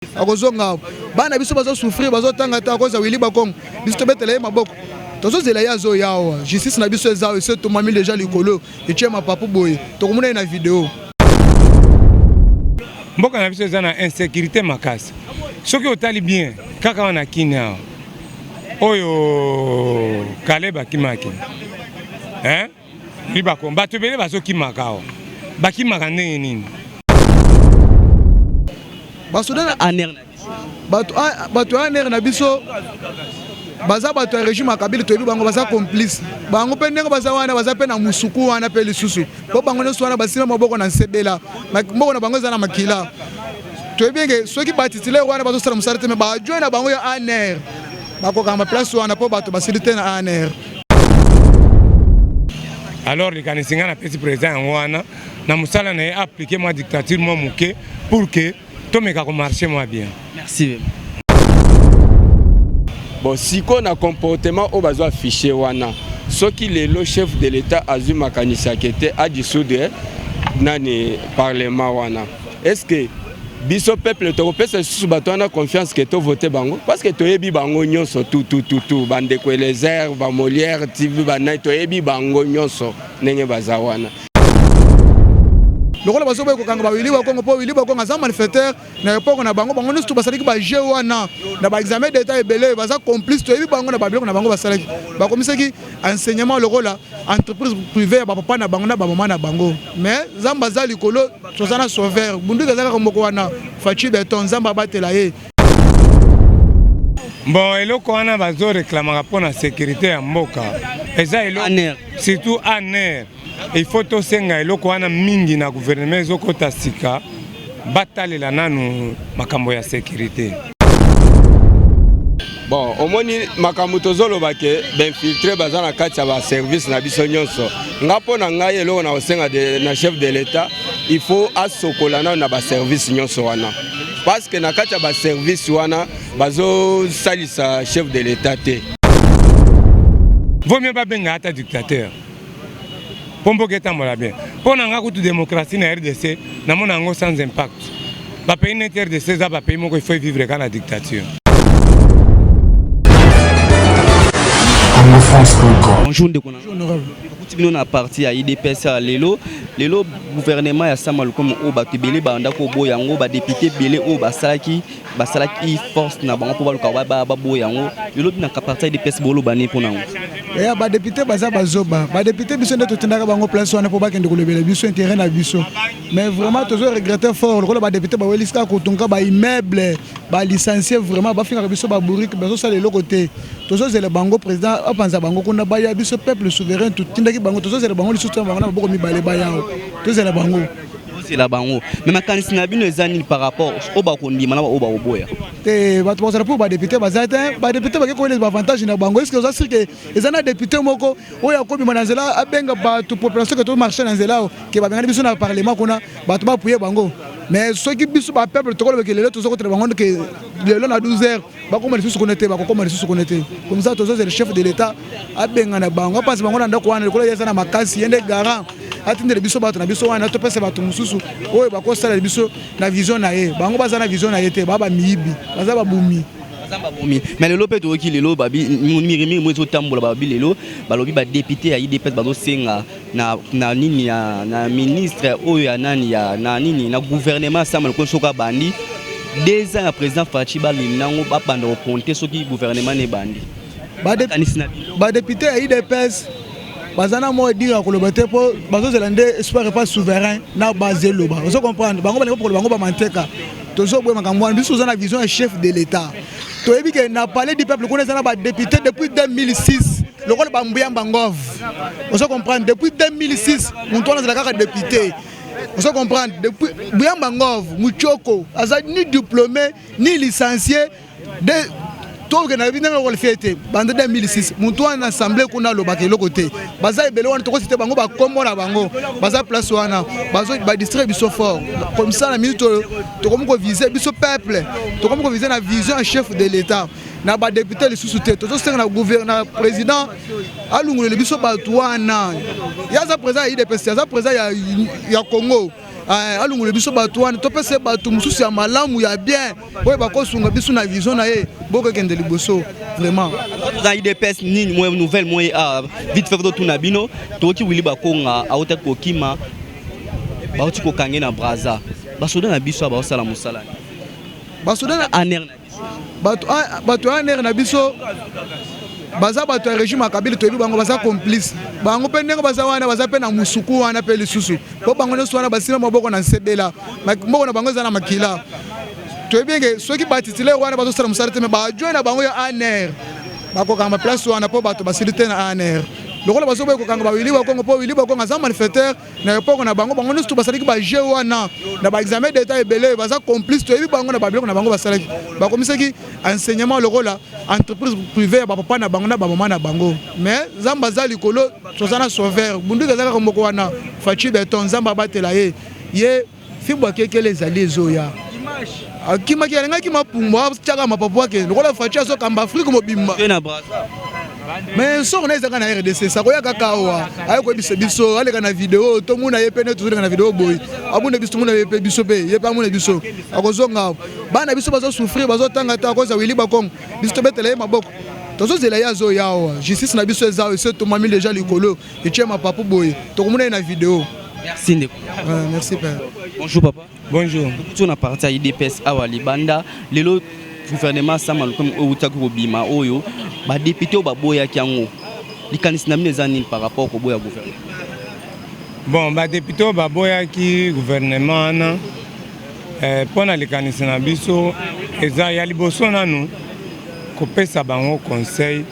akozonga bana biso bazo souffrir bazo tanga ta koza wili bakong biso tobetela ye maboko tozo zela ya zo yawa justice na biso ezao ese to mami déjà likolo etie mapapu boye tokomona na vidéo mboka na biso eza na insécurité makasi soki otali bien kaka wana kinya oyo Kaleba kimaki libako bato bele bazokimaka awa bakimaka ndenge nini basudana aner bato aner na biso baza bato ya régime akabili toyebi bango baza complice bango mpe ndenge baza wana baza mpe na musuku wana mpe lisusu po bango nyonso wana basima maboko na nsebela moko na bango eza na makila toyebi enge soki batitulaire wana bazosala mosala te me bajoin na bango ya aner bakokanga baplace wana mpo bato basili te na aner. Alors likanisi nga na pesi président yango wana na mosala na ye appliqué moi dictature moi moke pour que tomeka ko marcher moi bien. Merci. Bon, si on a comportement au besoin affiché wana, ce qui est le chef de l'État Azul Makanisa qui était à dissoudre nani parlement wana. Est-ce que biso peuple européen c'est sous bateau confiance que tu voter bango parce que tu yebi bango nyonso tout bande ko les airs ba Molière TV ba to yebi bango nyonso nenge bazawana. Lokola basobe ko kanga ba wili ba Kongo po wili ba Kongo za manifestaire na époque na bango bango nyonso basalaki ba jeu wana na ba examen d'état ebele baza complice to yebi bango na ba biloko na bango basalaki ba komisaki enseignement lokola entreprise privée ba papa na bango na ba maman na bango mais zamba za likolo tozana sauveur bundu kazaka komoko wana fachi beton zamba batela ye. Bon eloko wana bazo réclamaka pona sécurité ya mboka eza eloko surtout aner il faut to senga eloko wana mingi na gouvernement ezokota sika batalela nanu makambo ya sécurité. Bon omoni makambo tozoloba ke infiltré baza na kati ya ba service na biso nyonso ngapo na ngai eloko na osenga na chef de l'État il faut asokola na ba service nyonso wana parce que na kati ya ba service wana bazo salisa chef de l'État te. Vaut mieux pas benga ata dictateur. Pombo ketambola bien. Pona nga kutu démocratie na RDC na mona ngo sans impact. Ba pays na RDC za ba pays moko il faut vivre dans la dictature. Bonjour de kona. Nous na parti à IDPS à lelo gouvernement ya Samuel comme o ba tebele ba ndako boyango ba député belé o ba salaki force na bango po ba boyango lelo na parti IDPS bolo bani pona ngo. Ya ba député baza bazoba ba député biso ndeto tindaka bango place wana po ba kende kolobela biso intérêt na biso mais vraiment toujours regretter fort ko ba député ba weliska ko tonga ba immeuble ba licencier vraiment ba finga biso ba bourrique bazo sala le côté tozo zele bango président apanza bango kuna ba ya biso peuple souverain tout tindaki bango tozo zele bango lisusu bango na boko mibale ba yao tozo zele bango c'est la bango mais makanisi na bino ezani par rapport au ba kondima na ba oboya te bato bazala pour ba député bazata ba député ba ko les avantages na bango est-ce que ça que ezana député moko oya ko bima na nzela abenga bato population que to marcher na nzela ke ba benga biso na parlement kuna bato ba puye bango mais ceux qui biso ba peuple to ko le lelo to so ko te bango que lelo na 12h ba ko mali susu connecté ba ko mali susu connecté comme ça to so le chef de l'état abenga na bango passe bango na ndako wana ko yesa na makasi yende garant atindele biso bato na biso wana to pesa bato mususu oyo ba ko sala biso na vision na ye bango baza na vision na ye te ba miyibi baza ba bumi mais le lopé to ki lelo babi mirimi mo to tambola babi lelo balobi ba député ya IDPS bazo senga na nini na ministre oyo ya nani ya na nini na gouvernement Samuel Konsoka bandi 2 ans à président Fachi Balinango ba banda au compter ce qui gouvernement ne bandi ba député ya IDPS bazana mo dire ko lobaté po bazo zelande espoir pas souverain na bazelo ba vous comprendre bango ba ko bango ba manteka tozo boye makambo wana biso na vision ya chef de l'état to yebi ke na parler du peuple connaissant na ba député depuis 2006 le rôle ba Mbuyamba Ngov vous comprendre depuis 2006 on tourne la carte député vous comprendre depuis Mbuyamba Ngov Muchoko aza ni diplômé ni licencié de to ke na bina ko le fête bande 2006 muntu wana assemblée kuna lo bakelo côté baza ebele wana to ko cité bango ba kombo na bango baza place wana bazo ba district biso fort comme ça la minute to comme ko viser biso peuple to comme ko viser na vision chef de l'état na ba député le sous-souté to senga na gouverneur président alungule biso ba wana ya za président IDPS ya za président ya Congo alungula biso bato wana topesa bato mosusu ya malamu ya bien oyo bakosunga biso na vision na ye bokokende liboso vraiment toza IDPS nini moye nouvelle moye vite fait totuna bino tokoki wili bakonga auta kokima bauti kokange na braza basoda na biso baosala mosala basoda na aner na biso bato aner na biso baza bato ya régime ya Kabila toyebi bango baza complice bango mpe ndenge baza wana baza mpe na musuku wana mpe lisusu mpo bango nyonso wana basima maboko na nsebela maboko na bango eza na makila toyebi eke soki batitulaire wana bazosala mosala te me bajoin na bango ya aner bakokanga baplace wana mpo bato basili te na aner lokola bazoboye kokanga bawili bakongo mpo wili bakongo aza manifesteur na epoko na bango bango nyonso basalaki baje wana na baexamen d'état ebele baza complice toyebi bango na babiloko na bango basalaki bakomisaki enseignement lokola entreprise privée ya bapapa na bango na bamama na bango mais nzambe aza likolo toza na sauveur bunduki aza kaka moko wana faci beton nzambe abatela ye fimbo akekele ezali ezoya akimaki alingaki mapumbu atiaka mapapu ake lokola faci azokamba afrique mobimba mais soko na ezaka na RDC sakoya kaka awa aye koyebisa biso aleka na video tomona ye pene tozoleka na video boy abune biso tomona ye pe biso pe ye pe amona biso akozonga bana biso bazosouffrir bazotanga ta koza wili bakongo biso tobetela ye maboko tozozela ye azoya awa justice na biso eza ese tomami déjà likolo etie mapapu boye tokomona ye na video. Merci ndeko. Merci père. Bonjour papa. Bonjour. Tu na parti ya IDPS awa libanda lelo gouvernement sama comme outaki kobima oyo ba député o baboya kiango likanisi na mine zani par rapport ko boya gouvernement. Bon ba député o baboya ki gouvernement na pona likanisi na biso eza ya liboso nanu kopesa bango conseil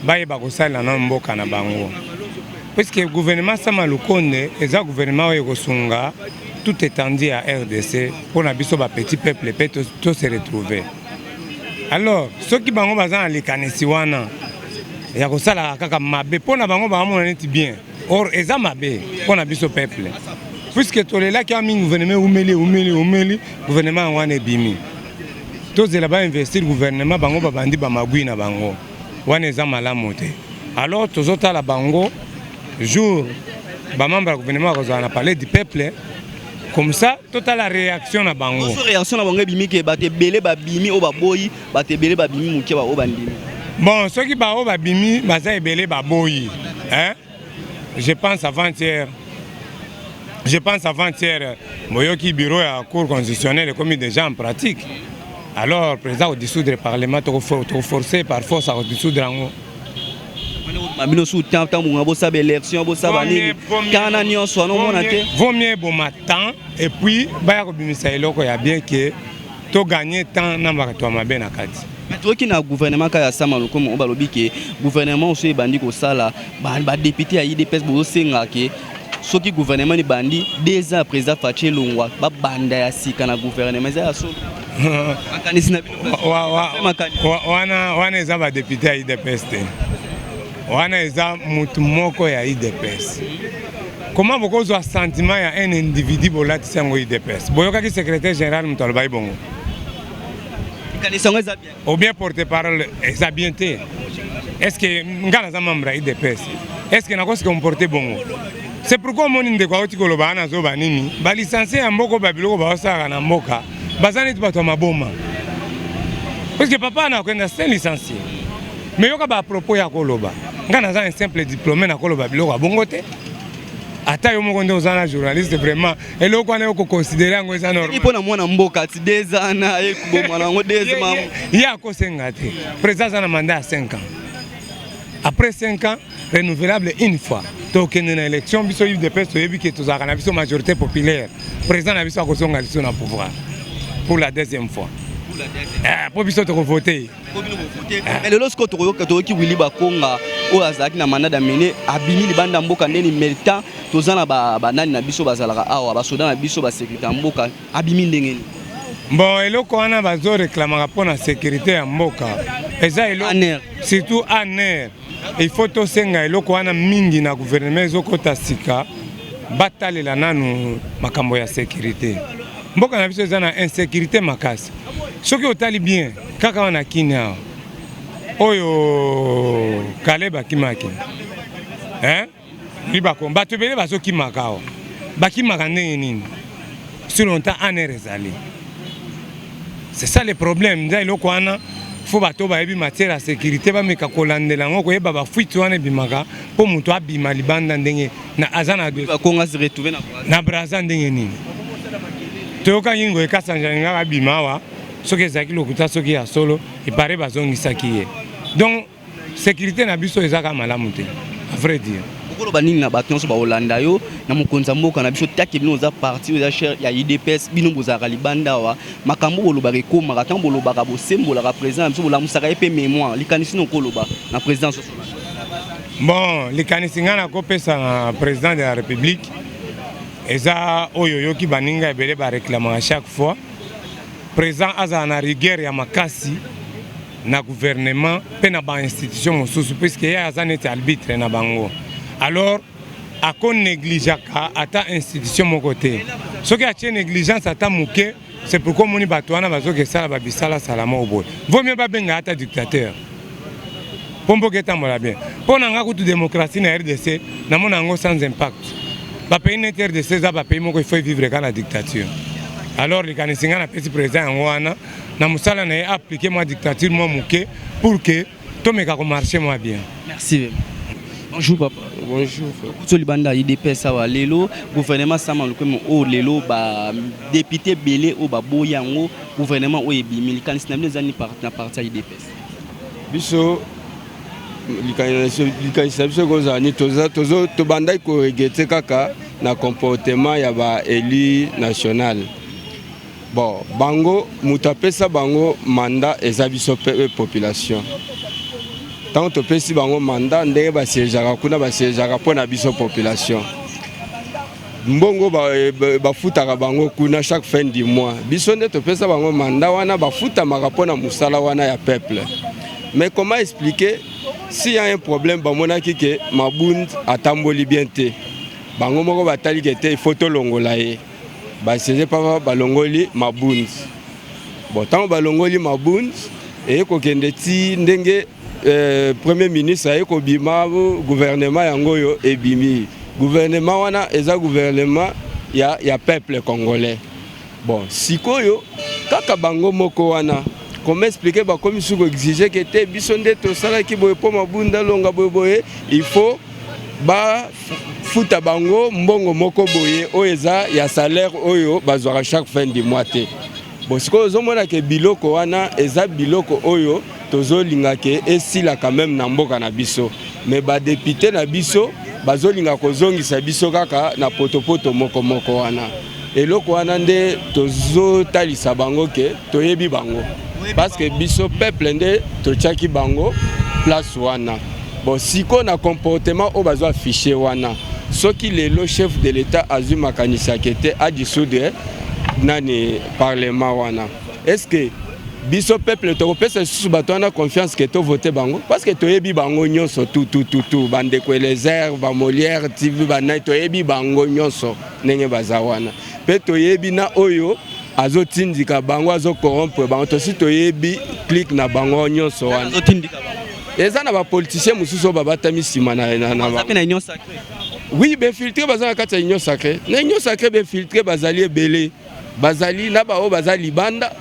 baye bakosala na mboka na bango parce que gouvernement sama lukonde eza gouvernement oyo kosunga tout étendu à RDC pour na biso ba petit peuple peut to se retrouver. Alors ceux qui bango bazana likanisi wana ya kosala kaka mabe pona bango ba mona neti bien or eza mabe pona biso peuple puisque tolela ki ami gouvernement umeli gouvernement wana bimi to zela ba investir gouvernement bango ba bandi ba magui na bango wana eza malamu te. Alors tozota la bango jour ba membre du gouvernement kozana parler du peuple comme ça toute la réaction na bango réaction na bango bimi ke bate belé ba bimi o ba boyi bate belé ba bimi muke ba o bandimi bon ceux qui ba o ba bimi baza belé ba boyi hein je pense avant-hier moyoki bureau à cour constitutionnelle comme déjà en pratique alors président au dissoudre le parlement to forcer par force à dissoudre ngo Mamino sous temps munga bosa élection bosa bani kana nyonso no mona te vaut mieux bon matin et puis ba ya kobimisa eloko ya bien que to gagner temps na bakato mabe na kati toki na gouvernement ka ya sama comme on balobi ke gouvernement so bandi ko sala ba député ya IDPS bo senga ke soki gouvernement ni bandi 2 ans président Fachi Longwa ba banda ya sika na gouvernement za so makanisi na wana eza ba député ya IDPS te wana eza mutu moko ya IDPS. Comment vous avez un sentiment ya un individu bolati sango IDPS boyoka ki secrétaire général mutu albai bongo ou bien porte-parole eza bien te est-ce que ngana za membre ya IDPS est-ce que nakosi comporter bongo c'est pourquoi moni ndeko oti koloba na zo banini ba licencié ya mboko babiloko ba osaka na mboka bazani tu bato maboma parce que papa na kwenda c'est licencié mais yoka ba propos ya koloba ngana za un simple diplômé na koloba biloko bongo te ata yo moko ndo zana journaliste vraiment eloko ana yoko considérer ngo eza normal ipo na mwana mboka ti 2 ans na ekuboma nango 2 ans ya ko senga te président na mandat à 5 ans après 5 ans renouvelable une fois donc une élection biso UDPS to yebi ke to zaka na biso majorité populaire président na biso akosonga biso na pouvoir pour la deuxième fois pour biso to voter mais le lorsque toki wili bakonga o azaki na mandat d'amener abimi libanda mboka ndeni militant tozana ba nani na biso bazalaka awa ba soda na biso ba sécurité mboka abimi ndengeni bon eloko wana bazo réclamaka pona sécurité ya mboka eza eloko surtout aner il faut to senga eloko wana mingi na gouvernement ezokota sika batalela nanu makambo ya sécurité mboka na biso eza na insécurité makasi soki otali bien kaka wana kina oyo Kaleba kimaki hein libako bato bele bazokimaka awa bakimaka ndenge nini sur longtemps aner ezali. C'est ça le problème. Il faut que matière à sécurité ba meka kolandela ngo koyeba ba fuite wana bimaka po muto abima libanda ndenge na azana de ba konga se retrouver na braza ndenge nini toka yingo ekasanja nga bima wa soki ezaki lokuta soki ya solo ipare bazongisaki ye. Donc sécurité na biso ezaka malamu te à vrai dire. Pourquoi banini na bato nyonso ba Holanda yo na mokonza mboka na biso taki bino za parti oza cher ya IDPS bino bozaka libanda wa makambo bolobaka ekoma tant bolobaka bosembola ka président biso bolamusaka epe mémoire likanisi no koloba na présidence. Bon likanisi ngana kopesa na président de la République eza oyo yoki baninga ebele ba réclamer à chaque fois président aza na rigueur ya makasi na gouvernement pe na ba institution mosusu puisque ya aza neti arbitre na bango. Alors, à quoi négligeaka à ta institution mon côté. Ce qui a été négligence à ta mouké, c'est pourquoi mon batouana va que ça va bisala salama au bout. Vaut mieux pas benga à ta dictateur. Pombo keta mola bien. Pour n'anga coup de démocratie na RDC, na mon ango sans impact. Ba pays net RDC za ba pays moko il faut vivre dans la dictature. Alors les Ghanaisiens na petit président ngwana na musala na appliquer moi dictature moi mouké pour que tout me ka marcher moi bien. Merci. Bonjour papa. Bonjour. Tout le banda IDPS sawa lelo gouvernement sama lokomo o lelo ba député belé o ba boyango gouvernement o ebimi likanisi na bizani parti IDPS. Biso likanisi na biso kozani tozo to banda ko regete kaka na comportement ya ba élu national. Bon, bango mutapesa bango mandat eza biso population. Tant que pesi bango mandat ndenge ba sièjaka kuna ba sièjaka pona biso population. Mbongo ba futaka bango kuna chaque fin du mois. Biso nde to pesa bango mandat wana ba futamaka pona musala wana ya peuple. Mais comment expliquer s'il y a un problème ba monaki ke mabund atamboli bien te. Bango moko batali kete il faut to longola ye. Ba sièje pa ba longoli mabund. Bon tant ba longoli mabund et ko kende ti ndenge Premier ministre a ekobima gouvernement yango yo ebimi. Gouvernement wana eza gouvernement ya peuple congolais. Bon, sikoyo kaka bango moko wana. Comment expliquer ba comme suko exiger que te biso nde to sala ki boye po mabunda longa boye il faut ba futa bango mbongo moko boye o eza ya salaire oyo bazwaka chaque fin du mois te. Bon, sikoyo zomona ke biloko wana eza biloko oyo tozolinga ke esila quand même na mboka na biso mais ba député na biso bazolinga kozongisa biso kaka na potopoto moko wana eloko wana nde tozotalisa bango ke toyebi bango parce que biso peuple nde tochaki bango place wana. Bon siko na comportement o bazo affiché wana soki lelo chef de l'état azui makanisa kete a dissoudre nani parlement wana. Est-ce que biso peuple to pesa sous batona confiance que to voter bango parce que to yebi bango nyonso tout bande ko les airs ba Molière TV ba na to yebi bango nyonso nenge bazawana pe to yebi na oyo azotindika bango azo corrompre bango to si to yebi click na bango nyonso wana azotindika eza na ba politiciens mususu ba batami sima na union sacrée. Oui be filtrer bazana kata union sacrée na union sacrée be filtrer bazali ebele bazali na ba o bazali banda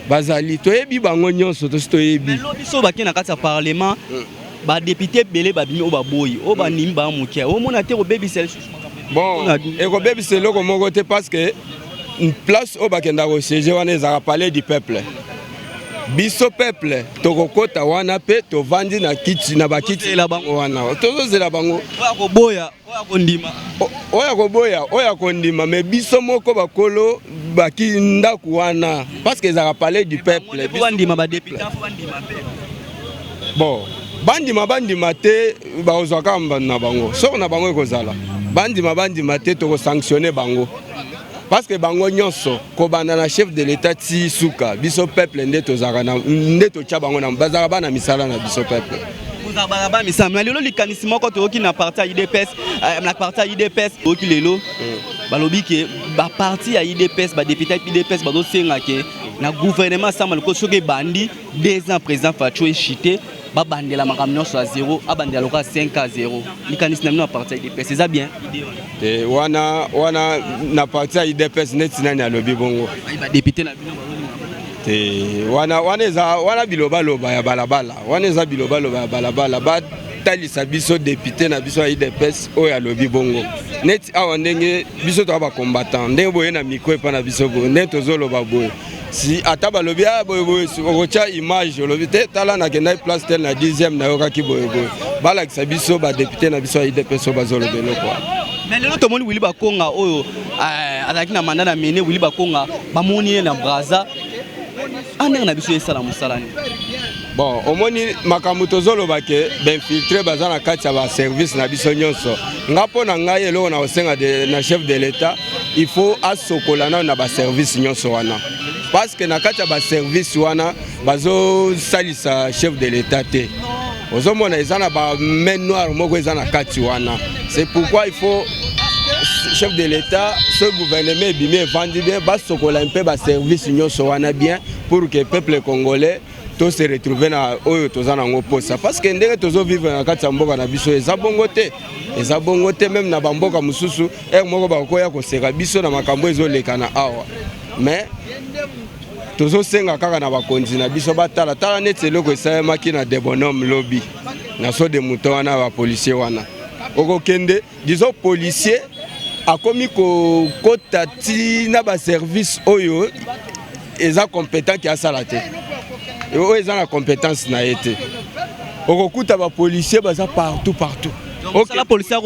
bazali toyebi bango nyonso to yebi biso bakena kati ya parlement ba député belé ba bimi o ba boyi o ba nimba mukia o mona te ko baby sel. Bon et ko baby sel ko moko te parce que une place o bakenda ko siéger wana ezaka palais du peuple biso peuple to kokota wana pe to vandi na kiti na bakiti la bango wana to zela bango oya ko boya oya ko ndima mais biso moko bakolo baki ndaku wana parce que ezaka palais du peuple bandima ba député bandima pe bon bandima te ba ozaka na bango soko na bango ekozala bandima te to ko sanctionner bango parce que bango nyonso ko banda na chef de l'état ti suka biso peuple nde to zaka na nde to tia bango na bazaka bana misala na biso peuple ba misala lelo likanisi moko to ki na parti IDPS oki lelo balobi ke ba parti ya IDPS ba député IDPS bazo senga ke na gouvernement sama ko soke bandi 2 ans président Fatou Echité babandela makamyo à 0 abandela loka 5 à 0 likanisi na mino parti IDPS c'est ça bien idée wana na parti IDPS net nani alobi bongo ba député na bino wana biloba loba ya balabala wana eza biloba loba ya balabala ba talisa biso député na biso IDPS oyo alobi bongo net awa ndenge biso to ba combattant ndenge boye na micro pa na biso bo net tozoloba boye si ata balobi boye okocha image olobi te tala na kenda place tel na 10e na yokaki boye balakisa biso ba député na biso IDPS bazolobelo quoi. Mais le tout le monde Willy Bakonga oyo azaki na mandat na mene Willy Bakonga bamoni na Braza aner na biso esala musalani. Bon, omoni makambo tozoloba ke infiltré baza na kati ya ba service na biso nyonso. Ngapo na ngai eloko na osenga de na chef de l'État, il faut asokola na ba service nyonso wana. Parce que na kati ya ba service wana bazo salisa chef de l'État te. Ozomona ezana ba main noire moko ezana kati wana. C'est pourquoi il faut chef de l'État, ce gouvernement bimé vandi bien basokola un peu ba service nyonso wana bien pour que peuple congolais to se retrouver na oyo tozana ngo posa parce que ndenge tozo vivre na kati ya mboka na biso eza bongo te même na bamboka mususu moko bakoya ko seka biso na makambo ezoleka na awa mais tozo senga kaka na bakonzi na biso batala tala neti eloko esalemaki na de bonhomme lobby na so de muto wana ba policier wana okokende disons policier akomi ko kota ti na ba service oyo eza compétent ki asala te oyo eza na compétence na été okokuta ba policier baza partout donc la policier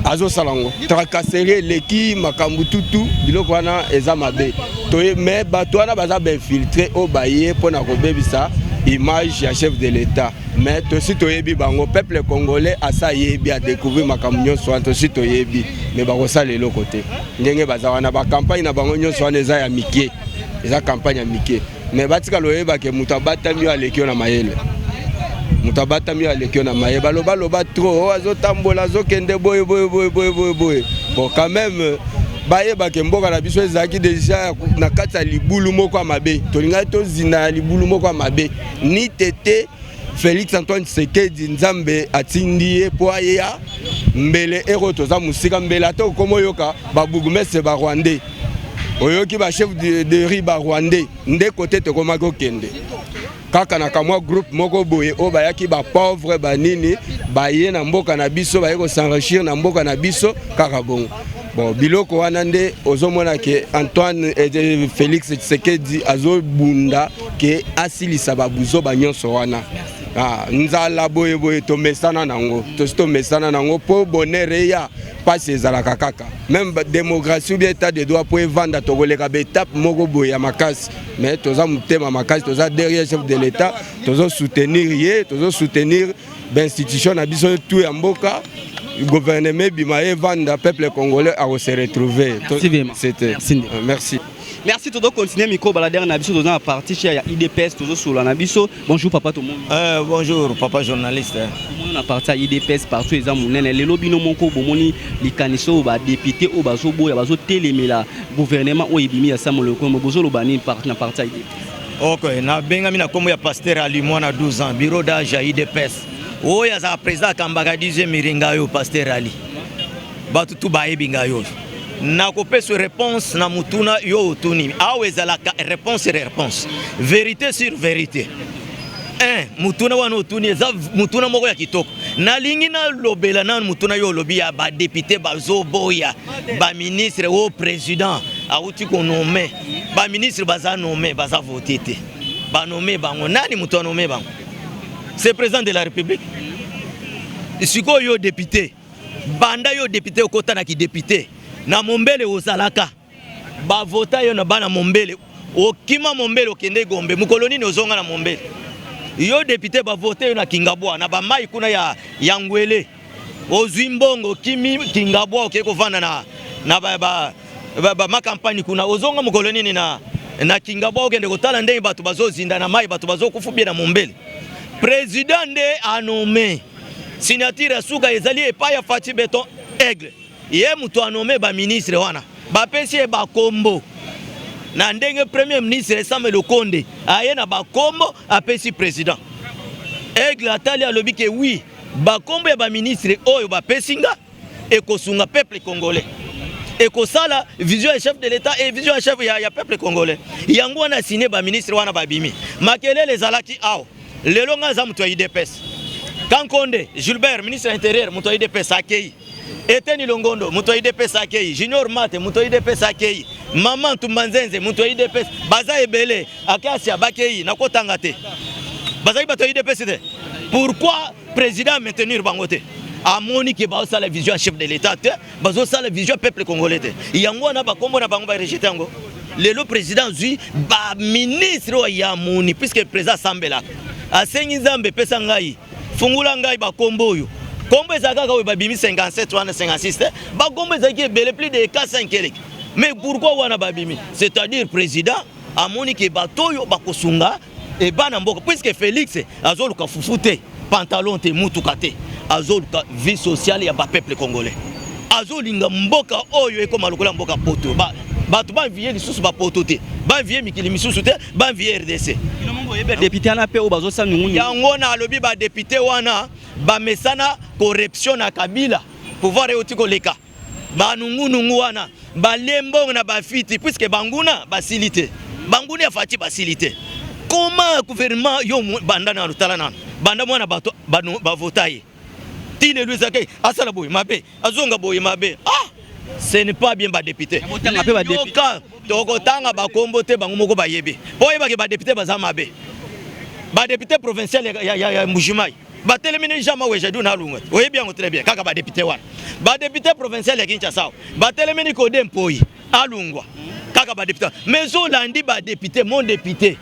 azo salango tracasserie leki makambu tutu biloko wana eza mabe toye mais bato wana baza ben filtré o baye pona ko bebisa image ya chef de l'État mais tosi toyebi bango peuple congolais asa yebi a découvrir makambu nyonso wana tosi toyebi mais bakosala eloko te ndenge baza wana ba campagne na bango nyonso wana eza ya mike eza campagne ya mike mais batika loyeba ke mutabatami alekio na mayele mutabatami alekio na mayele baloba trop azotambola azokende boye bon quand même bayeba ke mboka na biso ezaki déjà na kati ya libulu moko mabe tolinga to zina libulu moko mabe ni tete Félix Antoine Tshisekedi Nzambe atindi po ya mbele ero toza musika mbele ato komo yoka babugumese ba Rwandais oyoki ba chef de riba rwandais nde côté te komako kende kaka na kamwa groupe moko boye o bayaki ba pauvre banini baye na mboka na biso baye ko s'enrichir na mboka na biso kaka bongo bon biloko wana nde ozomona ke Antoine et Félix Tshisekedi azo bunda ke asilisa babuzo banyonso wana nzala boye to mesana nango to mesana nango po bonere ya passe ezalaka kaka même démocratie ou bien état de droit pour vendre togoleka be étape moko boye ya makasi mais toza mutema makasi toza derrière chef de l'État tozo soutenir l'institution na biso tout ya mboka gouvernement bimaye vanda peuple congolais a se retrouver. C'était merci. Merci tout continuer micro balader na biso dans la partie chez IDPS toujours sur la nabiso. Bonjour papa tout le monde. Bonjour papa journaliste. On a parti à IDPS partout les amounene les lobby no monko bomoni likaniso ba député o bazo boya bazo telemela gouvernement o ibimi ya Samuel Kombo bozo lobani parti na parti IDPS. OK, na benga mina komo ya pasteur Ali mwana 12 ans bureau d'âge à IDPS. Oya za président Kambaka 10e miringa yo pasteur Ali. Batu tu ba ebinga yo. Na kopesa réponse na mutuna yo tuni aweza la réponse vérité sur vérité mutuna wana tuni za mutuna moko ya kitoko na lingi na lobela na mutuna yo lobi ya ba député bazo boya ba ministre au président auti ko nommé ba ministre baza nommé baza voter te ba nommé bango nani mutuna nommé bango c'est président de la République siko yo député banda yo député okota na ki député na mombele ozalaka ba vota yo na bana mombele okima mombele okende Gombe mukoloni ozonga na mombele yo député ba voter yo na Kingabwa na ba mai kuna ya Ngwele ozimbongo kimi Kingabwa okeko vana na ba ma campagne kuna ozonga mukoloni na Kingabwa okende kotala ndenge batu bazozinda na mai batu bazokufubia na mombele président nde anome signature suka ezali epa ya Fati Beton Aigle ye mutu anome ba ministre wana ba pesi ba kombo na ndenge premier ministre Samuel Okonde aye na ba kombo apesi président Aigle atali alobi ke oui bakombo ya ba ministre oyo ba pesinga et kosunga peuple congolais et kosala vision ya chef de l'état et vision ya chef ya peuple congolais yango wana signé ba ministre wana babimi makelele ezalaki awo lelo nga za mutu ya IDPS Kankonde Gilbert ministre intérieur mutu ya IDPS akei Eteni Longondo mutu ya IDPS akei Junior Mate mutu ya IDPS akei Maman Tumbanzenze mutu ya IDPS baza ebele akasia bakei nakotanga te baza bato ya IDPS te pourquoi président maintenir bangote amoni ke ba sa la vision chef de l'état te bazo sa la vision peuple congolais te yango na ba kombo na bango ba rejeter yango lelo président zui ba ministre ya moni puisque président Sambela asengi nzambe pesa ngai fungula ngai ba kombo yo kombo ezaka ka ba bimi 57 wana 56 te ba kombo ezaki ebele plus de 4-5 kelek mais pourquoi wana ba bimi c'est-à-dire président amoni ke bato yo ba kosunga et bana mboka puisque Félix azoluka fufute pantalon te mutuka te azoluka vie sociale ya ba peuple congolais azolinga mboka oyo ekoma lokola mboka poto bato ba vie lisusu ba poto te ba vie mikili misusu te ba vie RDC député na pe o bazo sa nungu yango na alobi ba député wana ba mesana corruption na Kabila pouvoir eotiko leka ba nungu wana ba lembo na ba fiti puisque banguna basilité banguna ya fati basilité. Comment gouvernement yo banda na rutala na banda mwana bato ba votaye tile luisake asala boy mabe azonga boy mabe ce n'est pas bien ba député yoka toko tanga ba kombo te bango moko ba yebe boye ba ke ba député baza mabe ba député provincial ya Mujimai ba telemine jama wejedu na lunga oye bien très bien kaka ba député wana ba député provincial ya Kinshasa ba telemine ko dempoyi alungwa kaka ba député mais Zolandi ba député mon député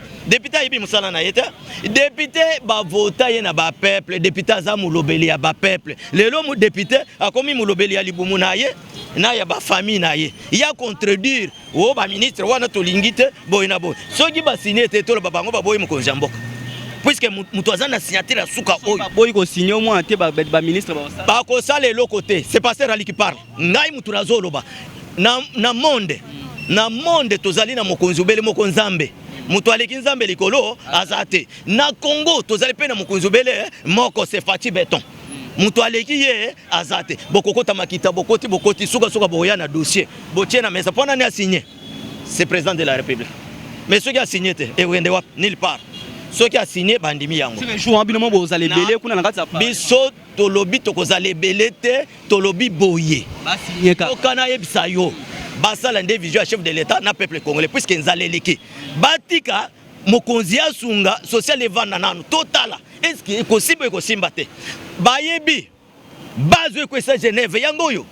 ibi musala na yeta député ba vota ye na ba peuple député za mulobeli ya ba peuple lelo mu député akomi mulobeli ya libumu na ye na ya ba famille na ye ya contredire o ba ministre wana to lingite boy na boy soki ba signer te to ba bango ba boy mu konjamboka puisque mutu azana signature ya suka oyo boy ko signer moi te ba ministre ba ko sala le côté c'est pasteur Ali qui parle ngai mutu razolo ba na monde tozali na mokonzi obele mokonzambe mutu aleki nzambe likolo azate na Congo tozali pe na mokonzi obele moko se Fati Beton mutu aleki ye azate bokokota makita bokoti suka boya na dossier botie na mesa pona ni a signé c'est président de la République mais ceux qui a signé te et wende wap nulle part ceux qui a signé bandimi yango jour binomo bozali belé kuna na kati biso tolobi tokozali belé te tolobi boye ba signé ka okana yebisa yo basala nde vision chef de l'état na peuple congolais puisque nzaleleki batika mokonzi asunga social evanda nanu totala est-ce que ekosimba te bayebi bazo ko sa Genève yango yo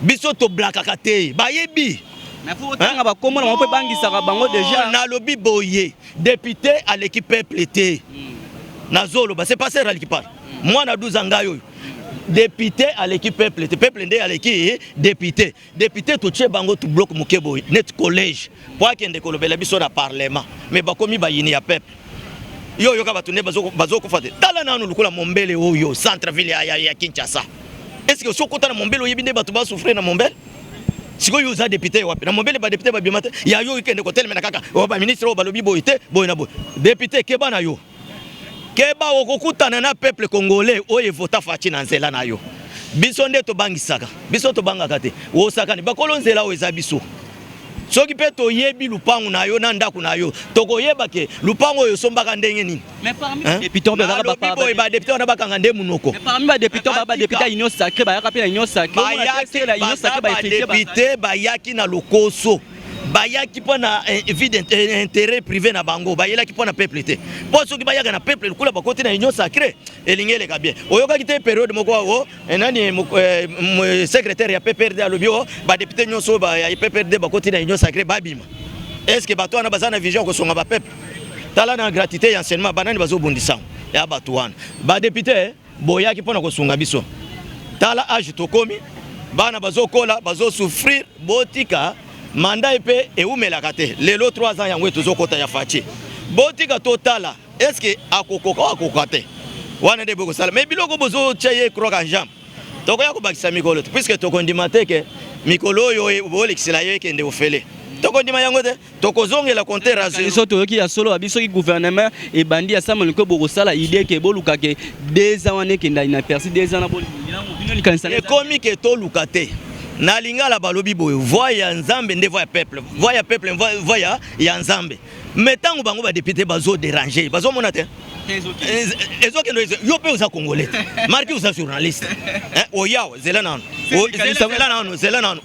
biso to blakaka te bayebi na faut tanga ba komo na mpe bangisa ka bango déjà na lobi boye député à l'équipe peuple te nazolo ba c'est passer à l'équipe moi na 12 ans yo député à l'équipe peuple ndé à l'équipe député tout tche bango tout bloc mukebo net collège pour akende kolobela biso na parlement mais bakomi bayini ya peuple yo ka batunde bazo ko fate tala nanu lukula mombele oyo centre ville ya Kinshasa est-ce que sokota na mombele oyebinde batu ba souffrir na mombele siko yo za député wapi na mombele ba député ba bimate ya yo ikende ko telema na kaka o ba ministre o ba lobi boyite boy na boy député keba na yo keba okokutana na peuple congolais oye vota Fati na nzela na yo biso nde to bangisaka biso to bangaka te o sakani bakolo nzela o eza biso soki pe to yebi lupangu na yo na ndaku na yo tokoyeba ke lupangu yo sombaka ndenge nini mais parmi les députés on ba député on bakanga nde munoko mais parmi ba députés ba député union sacrée ba yaka pe la union sacrée la union sacrée ba député ba yaki na lokoso bayaki pona intérêt privé na bango bayelaki pona peuple te po soki bayaka na peuple kula bakoti na union sacrée elingele ka bien oyoka kite période moko o enani secrétaire ya PPRD alobio ba député nyonso ba ya PPRD bakoti na union sacrée babima est-ce que bato wana bazana vision ko songa ba peuple tala na gratuité ya enseignement banani bazo bondisa ya bato wana ba député boyaki pona ko songa biso tala age tokomi bana bazo kola bazo souffrir botika manda epe eumelaka te lelo 3 ans yango tozokota ya Fati botika totala est-ce que akokoka te wana nde boko sala mais biloko bozo tchaye kroka njam tokoya ko bakisa mikolo puisque tokondima te ke mikolo yo bolexila yo ekende ofele tokondima yango te tokozongela compteur à zéro biso toyoki ya solo biso ki gouvernement et bandi ya Samuel ko bokosala idée ke boluka ke 2 ans wane ke na persi 2 ans na boli et comme que to lukate na lingala balobi boyo voix ya nzambe nde voix ya peuple voix ya nzambe mais tango bango ba député bazo déranger bazo mona te yo pe uza congolais marqué uza journaliste oyao zela nano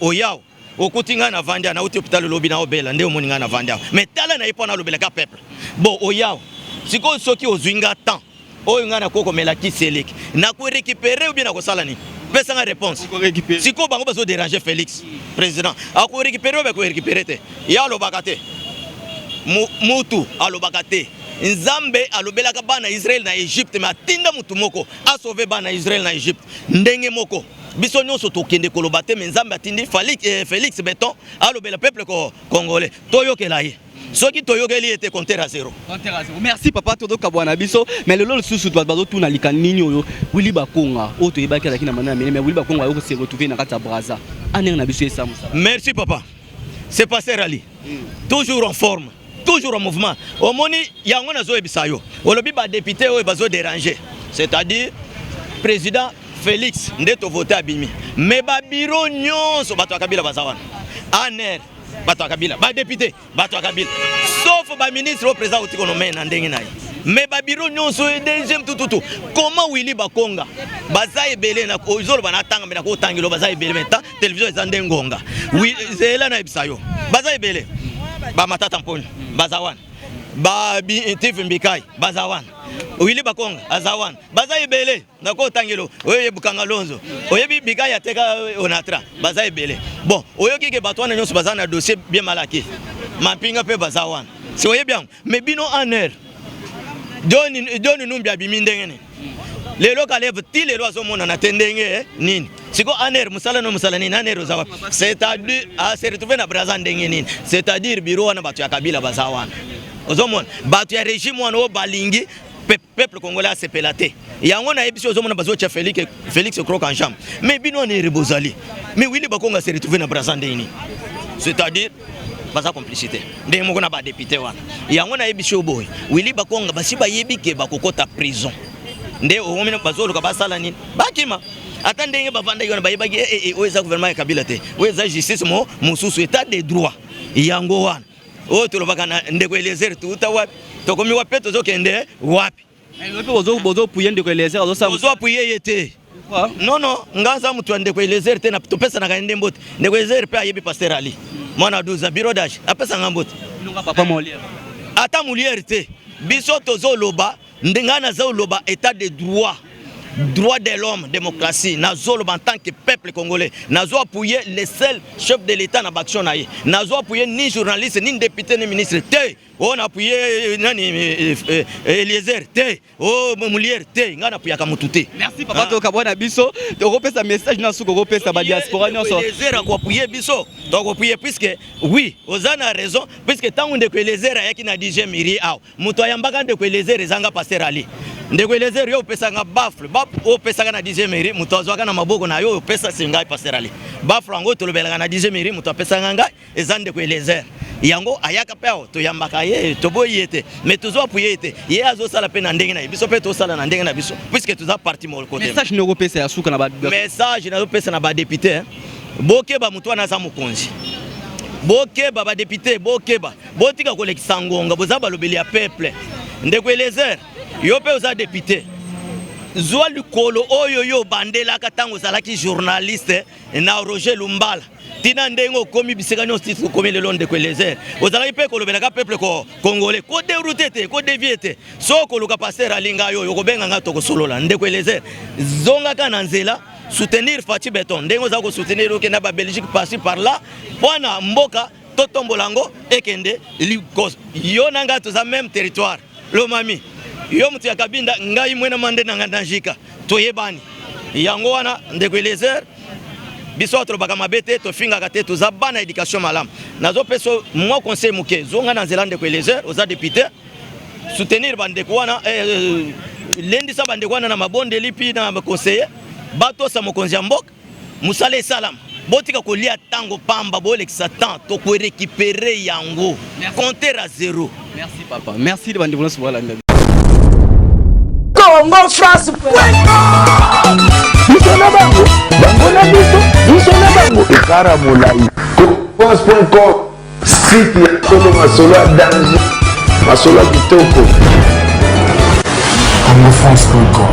oyao okutinga na vandia na hôpital lobi na obela nde omoninga na vandia mais tala na ipona lobela ka peuple bon oyao siko soki ozwinga temps oyo nga na koko melaki seleki na ko récupérer ou bien na ko sala ni pesa nga réponse siko bango bazo déranger Félix président a ko récupérer ou ba ko récupérer te ya lobaka te mutu alobaka te nzambe alobelaka bana Israël na Égypte mais atinda mutu moko a sauver bana Israël na Égypte ndenge moko biso nyonso tokende koloba te mais nzambe atindi Félix Beton alobela peuple congolais toyokela ye soki toyokeli ete compteur à zéro. Merci papa todo kabwana biso mais le lolo susu bazo tuna likanini oyo Willy Bakonga oto yebaki la kina mana mais Willy Bakonga yo se retrouver na kata Braza aner na biso esa musa. Merci papa. C'est Pasteur Ali. Toujours en forme, toujours en mouvement. Au moni yango na zo ebisayo. Olobi ba député oyo bazo déranger. C'est-à-dire président Félix ndeto voter abimi. Mais ba bureau nyonso bato akabila bazawana. Aner bato akabila ba député bato akabila sauf ba ministre au président otikonomé na ndenge nayi mais ba bureau nyonso deuxième tout comment Willy Bakonga baza ebele na ozolo bana tanga me na ko tangilo baza ebele meta télévision ezande ngonga oui zela na ibisayo baza ebele ba matata mponyo bazawana ba TV Mbikai bazawana Willy Bakonga azawana baza ebele na ko tangilo oye bukanga lonzo oye Mbikai ateka onatra baza ebele bon oyo kike batwana nyonso baza na dossier bien malaki mapinga pe bazawana si oye bien mais bino aner doni numbia bimindengene lelo kaleve ti lelo azomona na tendenge nini siko aner musala no musala nini aner ozawa c'est-à-dire a se retrouver na Braza ndenge nini c'est-à-dire biro wana batu ya kabila bazawana ozomona batu ya régime wana o balingi peuple congolais a sepelate yango na ebiso ozomona bazo cha Félix croque en jambe mais bino ne rebozali mais Willy Bakonga se retrouver na Braza ndenge nini c'est-à-dire baza complicité ndenge moko na ba député wana yango na ebiso boy Willy Bakonga basi ba yebike bakokota prison nde omina bazolo ka basala nini bakima ata ndenge bavanda yona bayebaki oza gouvernement ya Kabila te oza justice mo mususu état de droit yango wana o tolobaka na ndeko Eliezer tuta wapi tokomi wapi tozokende wapi bozo puye ndeko Eliezer bozo puye yete non ngaza mutu ndeko Eliezer te na topesa na kande mbote ndeko Eliezer pe ayebi Pasteur Ali mwana 12 bureau d'âge apesa ngambote papa Molière ata Molière te biso tozoloba ndengana za loba état de droit de l'homme, démocratie, Nazolo en tant que peuple congolais, Nazo appuyé les seuls chefs de l'État dans l'action, Nazo appuyé ni journaliste, ni député, ni ministre, on a appuyé Eliezer, oh Moulière, on a appuyé Kamoutouté. Merci papa Tokabwana Biso, tu repères sa message dans ce groupe, sa diaspora. Eliezer a appuyé Biso, donc appuyé puisque oui, Ozana a raison, puisque tant que Eliezer a qui n'a dit j'ai miri, Moutoyambaga de Eliezer et Zanga Pasteur Ali. Ndeko Eliezer yo pesa nga bafle o pesa na 10e mairie muto azwaka na maboko na yo pesa singai Pasteur Ali bafle ngo tolobela na 10e mairie muto pesa nga ezande ko Eliezer yango ayaka peo to yambaka ye to boyete mais tozo apuye te ye azo sala pe na ndenge na biso pe to sala na ndenge na biso puisque toza parti mo côté message no pesa ya suka na ba message na pesa na ba député bokeba muto na za mukonzi bokeba ba député bokeba botika kolekisa ngonga boza balobeli ya peuple ndeko Eliezer yo pe oza député zwa likolo oyo yo bandela katango zalaki journaliste na Roger Lumbala tina ndengo komi biseka nyo titre komi le long de Eliezer ozalaki pe kolobelaka peuple congolais ko dérouté te ko dévié te so koluka Pasteur alinga yo kobenga nga to kosolola ndeko Eliezer zonga kana nzela soutenir Fati Beton ndengo za ko soutenir okenda ba Belgique par-ci par-là wana mboka totombolango ekende likos yo nanga toza même territoire Lomami yo mutu ya Kabinda ngai mwena mande na ngandajika toyebani yango wana ndeko Eliezer biso tolobaka mabete tofingaka te toza bana éducation malamu nazo peso moi conseil muke zonga na nzela ndeko Eliezer oza député soutenir bandeko wana lendisa bandeko wana na mabonde lipi na conseiller bato sa mokonzi ya mboka musale salam botika kolia tango pamba bolekisa temps to ko récupérer yango compter à 0. Merci papa, merci de bandivona soba la Congo France Bisona bango bangona bisona bango ekara molai France.com site ya solo masolo ya danger masolo ya kitoko Congo France.com